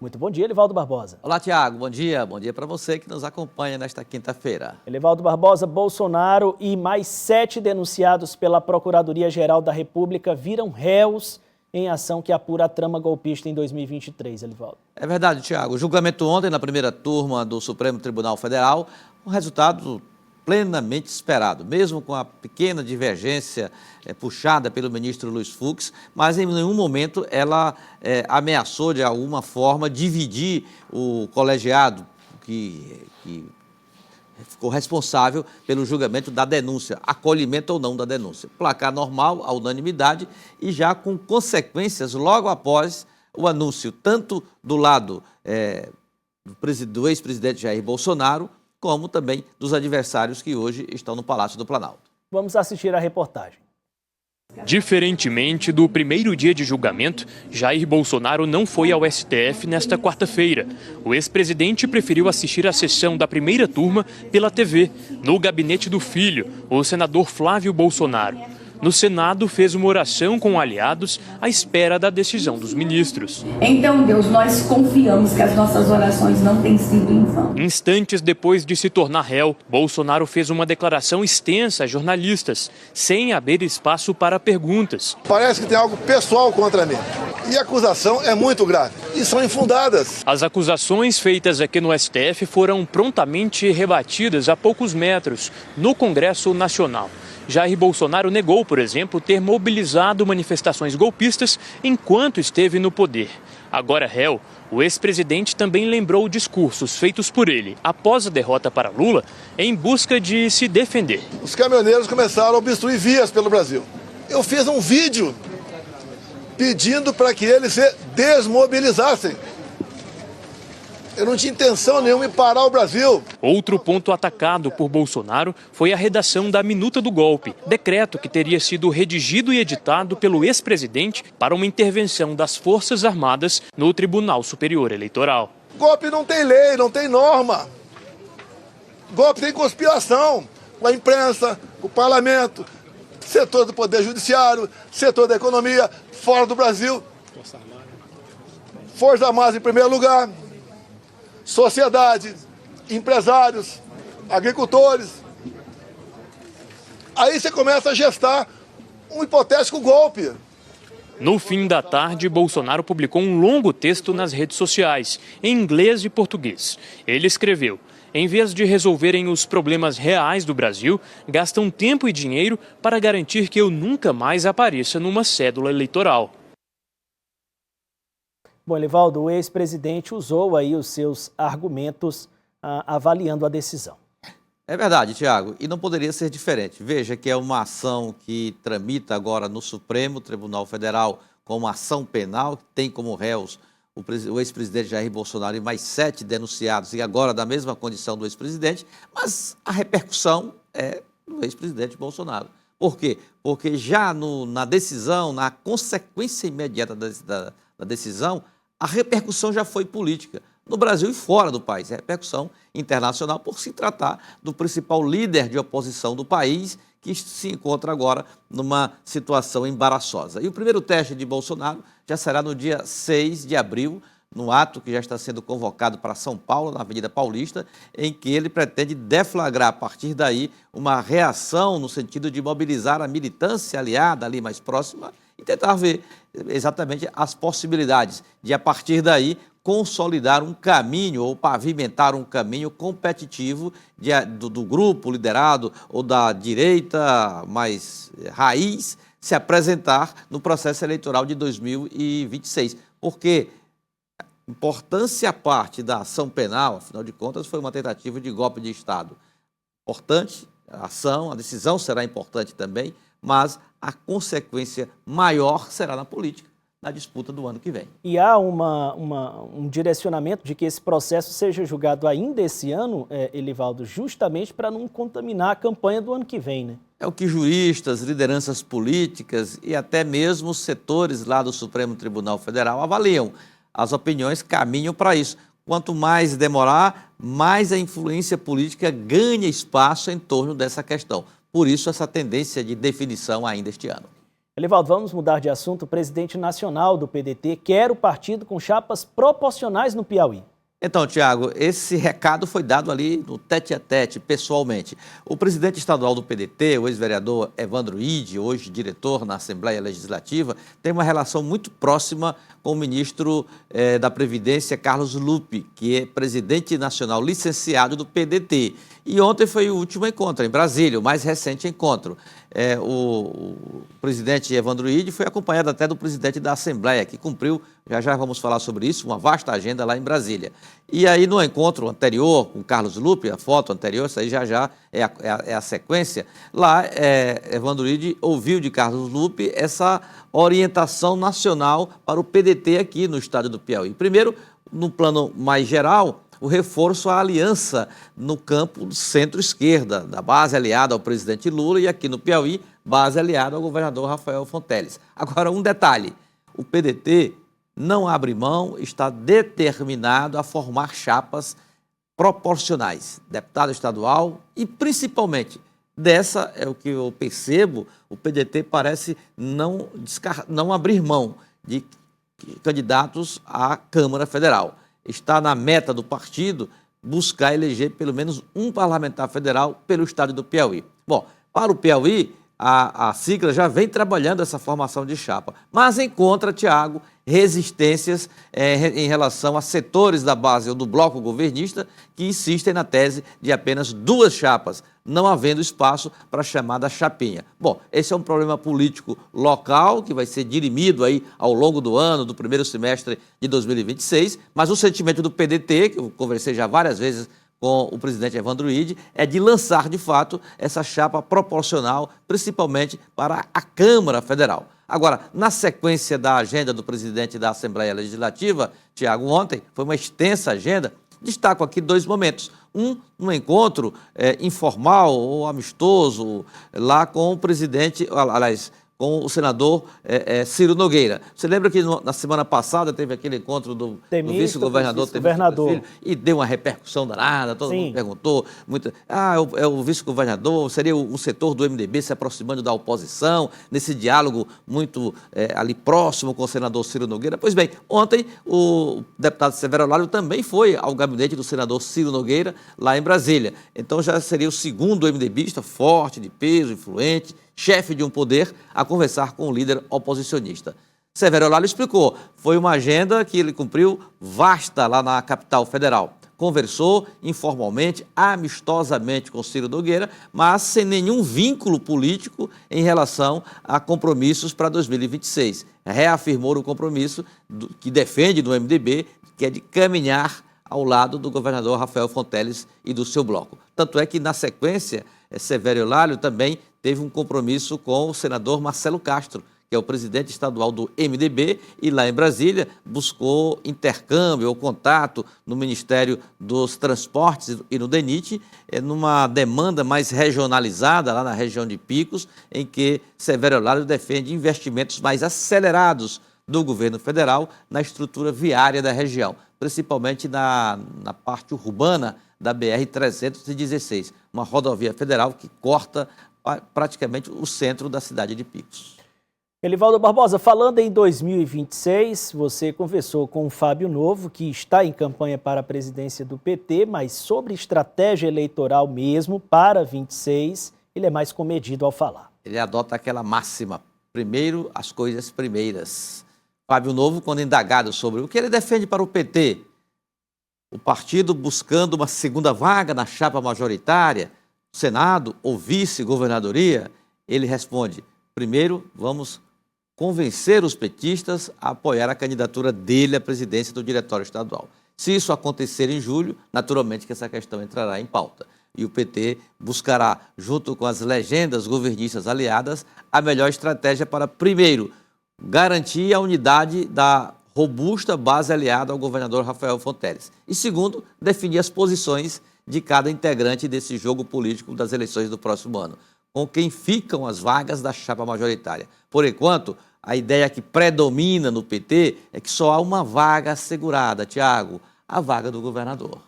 Muito bom dia, Elivaldo Barbosa. Olá, Tiago. Bom dia. Bom dia para você que nos acompanha nesta quinta-feira. Elivaldo Barbosa, Bolsonaro e mais 7 denunciados pela Procuradoria-Geral da República viram réus em ação que apura a trama golpista em 2023, Elivaldo. É verdade, Tiago. O julgamento ontem na primeira turma do Supremo Tribunal Federal, um resultado plenamente esperado, mesmo com a pequena divergência puxada pelo ministro Luiz Fux, mas em nenhum momento ela ameaçou de alguma forma dividir o colegiado que ficou responsável pelo julgamento da denúncia, acolhimento ou não da denúncia. Placar normal, a unanimidade e já com consequências logo após o anúncio, tanto do lado do ex-presidente Jair Bolsonaro, como também dos adversários que hoje estão no Palácio do Planalto. Vamos assistir a reportagem. Diferentemente do primeiro dia de julgamento, Jair Bolsonaro não foi ao STF nesta quarta-feira. O ex-presidente preferiu assistir à sessão da primeira turma pela TV, no gabinete do filho, o senador Flávio Bolsonaro. No Senado, fez uma oração com aliados à espera da decisão dos ministros. Então, Deus, nós confiamos que as nossas orações não têm sido em vão. Instantes depois de se tornar réu, Bolsonaro fez uma declaração extensa a jornalistas, sem abrir espaço para perguntas. Parece que tem algo pessoal contra mim. E a acusação é muito grave e são infundadas. As acusações feitas aqui no STF foram prontamente rebatidas a poucos metros, no Congresso Nacional. Jair Bolsonaro negou, por exemplo, ter mobilizado manifestações golpistas enquanto esteve no poder. Agora réu, o ex-presidente também lembrou discursos feitos por ele após a derrota para Lula em busca de se defender. Os caminhoneiros começaram a obstruir vias pelo Brasil. Eu fiz um vídeo pedindo para que eles se desmobilizassem. Eu não tinha intenção nenhuma em parar o Brasil. Outro ponto atacado por Bolsonaro foi a redação da minuta do golpe, decreto que teria sido redigido e editado pelo ex-presidente para uma intervenção das Forças Armadas no Tribunal Superior Eleitoral. Golpe não tem lei, não tem norma. Golpe tem conspiração com a imprensa, com o parlamento, setor do Poder Judiciário, setor da economia, fora do Brasil. Forças Armadas em primeiro lugar. Sociedade, empresários, agricultores. Aí você começa a gestar um hipotético golpe. No fim da tarde, Bolsonaro publicou um longo texto nas redes sociais, em inglês e português. Ele escreveu: em vez de resolverem os problemas reais do Brasil, gastam tempo e dinheiro para garantir que eu nunca mais apareça numa cédula eleitoral. Bom, Elivaldo, o ex-presidente usou aí os seus argumentos avaliando a decisão. É verdade, Tiago, e não poderia ser diferente. Veja que é uma ação que tramita agora no Supremo Tribunal Federal com uma ação penal, que tem como réus o ex-presidente Jair Bolsonaro e mais 7 denunciados, e agora da mesma condição do ex-presidente, mas a repercussão é do ex-presidente Bolsonaro. Por quê? Porque já na decisão, na consequência imediata da decisão, a repercussão já foi política, no Brasil e fora do país. É repercussão internacional por se tratar do principal líder de oposição do país, que se encontra agora numa situação embaraçosa. E o primeiro teste de Bolsonaro já será no dia 6 de abril, no ato que já está sendo convocado para São Paulo, na Avenida Paulista, em que ele pretende deflagrar, a partir daí, uma reação no sentido de mobilizar a militância aliada ali mais próxima e tentar ver exatamente as possibilidades de, a partir daí, consolidar um caminho ou pavimentar um caminho competitivo do grupo liderado ou da direita mais raiz se apresentar no processo eleitoral de 2026. Porque importância à parte da ação penal, afinal de contas, foi uma tentativa de golpe de Estado. Importante a ação, a decisão será importante também, mas a consequência maior será na política, na disputa do ano que vem. E há um direcionamento de que esse processo seja julgado ainda esse ano, Elivaldo, justamente para não contaminar a campanha do ano que vem, né? É o que juristas, lideranças políticas e até mesmo setores lá do Supremo Tribunal Federal avaliam. As opiniões caminham para isso. Quanto mais demorar, mais a influência política ganha espaço em torno dessa questão. Por isso, essa tendência de definição ainda este ano. Elivaldo, vamos mudar de assunto. O presidente nacional do PDT quer o partido com chapas proporcionais no Piauí. Então, Tiago, esse recado foi dado ali no tete-a-tete, pessoalmente. O presidente estadual do PDT, o ex-vereador Evandro Ide, hoje diretor na Assembleia Legislativa, tem uma relação muito próxima com o ministro da Previdência, Carlos Lupe, que é presidente nacional licenciado do PDT. E ontem foi o último encontro, em Brasília, o mais recente encontro. O presidente Evandro Ide foi acompanhado até do presidente da Assembleia, que cumpriu, já vamos falar sobre isso, uma vasta agenda lá em Brasília. E aí, no encontro anterior com Carlos Lupe, a foto anterior, isso aí já é a sequência, lá Evandro Ide ouviu de Carlos Lupe essa orientação nacional para o PDT aqui no estado do Piauí. Primeiro, no plano mais geral, o reforço à aliança no campo do centro-esquerda, da base aliada ao presidente Lula e aqui no Piauí, base aliada ao governador Rafael Fonteles. Agora, um detalhe, o PDT não abre mão, está determinado a formar chapas proporcionais, deputado estadual e principalmente, dessa é o que eu percebo, o PDT parece não abrir mão de candidatos à Câmara Federal. Está na meta do partido buscar eleger pelo menos um parlamentar federal pelo estado do Piauí. Bom, para o Piauí, a sigla já vem trabalhando essa formação de chapa, mas encontra, Tiago, resistências em relação a setores da base ou do bloco governista que insistem na tese de apenas duas chapas, não havendo espaço para a chamada chapinha. Bom, esse é um problema político local que vai ser dirimido aí ao longo do ano, do primeiro semestre de 2026, mas o sentimento do PDT, que eu conversei já várias vezes com o presidente Evandro Ide, é de lançar, de fato, essa chapa proporcional, principalmente para a Câmara Federal. Agora, na sequência da agenda do presidente da Assembleia Legislativa, Tiago, ontem, foi uma extensa agenda, destaco aqui dois momentos. Um encontro informal ou amistoso lá com o presidente, aliás, com o senador Ciro Nogueira. Você lembra que na semana passada teve aquele encontro do vice-governador e deu uma repercussão danada, todo mundo perguntou, é o vice-governador, seria o setor do MDB se aproximando da oposição, nesse diálogo muito ali próximo com o senador Ciro Nogueira. Pois bem, ontem o deputado Severo Olário também foi ao gabinete do senador Ciro Nogueira, lá em Brasília. Então já seria o segundo MDBista forte, de peso, influente, chefe de um poder, a conversar com o líder oposicionista. Severo Olário explicou, foi uma agenda que ele cumpriu vasta lá na capital federal. Conversou informalmente, amistosamente com Ciro Nogueira, mas sem nenhum vínculo político em relação a compromissos para 2026. Reafirmou o compromisso que defende do MDB, que é de caminhar ao lado do governador Rafael Fonteles e do seu bloco. Tanto é que, na sequência, Severo Olário também teve um compromisso com o senador Marcelo Castro, que é o presidente estadual do MDB, e lá em Brasília buscou intercâmbio ou contato no Ministério dos Transportes e no DENIT, numa demanda mais regionalizada lá na região de Picos, em que Severo Olário defende investimentos mais acelerados do governo federal na estrutura viária da região, principalmente na parte urbana da BR-316, uma rodovia federal que corta praticamente o centro da cidade de Picos. Elivaldo Barbosa, falando em 2026, você conversou com o Fábio Novo, que está em campanha para a presidência do PT, mas sobre estratégia eleitoral mesmo, para 26, ele é mais comedido ao falar. Ele adota aquela máxima, primeiro as coisas primeiras. Fábio Novo, quando indagado sobre o que ele defende para o PT, o partido buscando uma segunda vaga na chapa majoritária, Senado ou vice-governadoria, ele responde, primeiro vamos convencer os petistas a apoiar a candidatura dele à presidência do Diretório Estadual. Se isso acontecer em julho, naturalmente que essa questão entrará em pauta. E o PT buscará, junto com as legendas governistas aliadas, a melhor estratégia para, primeiro, garantir a unidade da robusta base aliada ao governador Rafael Fonteles. E, segundo, definir as posições de cada integrante desse jogo político das eleições do próximo ano, com quem ficam as vagas da chapa majoritária. Por enquanto, a ideia que predomina no PT é que só há uma vaga assegurada, Tiago, a vaga do governador.